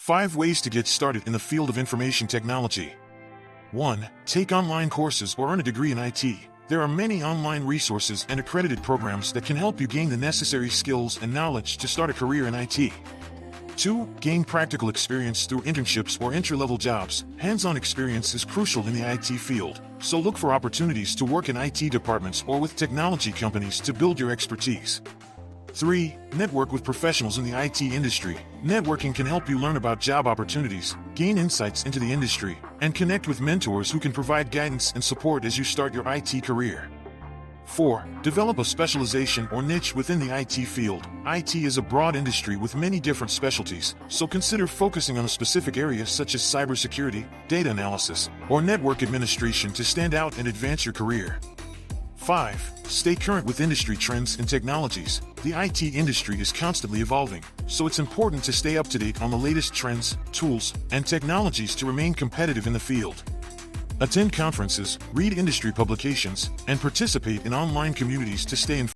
5 ways to get started in the field of information technology. 1. Take online courses or earn a degree in IT. There are many online resources and accredited programs that can help you gain the necessary skills and knowledge to start a career in IT. 2. Gain practical experience through internships or entry-level jobs. Hands-on experience is crucial in the IT field, so look for opportunities to work in IT departments or with technology companies to build your expertise. 3. Network with professionals in the IT industry. Networking can help you learn about job opportunities, gain insights into the industry, and connect with mentors who can provide guidance and support as you start your IT career. 4. Develop a specialization or niche within the IT field. IT is a broad industry with many different specialties, so consider focusing on a specific area such as cybersecurity, data analysis, or network administration to stand out and advance your career. 5. Stay current with industry trends and technologies. The IT industry is constantly evolving, so it's important to stay up to date on the latest trends, tools, and technologies to remain competitive in the field. Attend conferences, read industry publications, and participate in online communities to stay informed.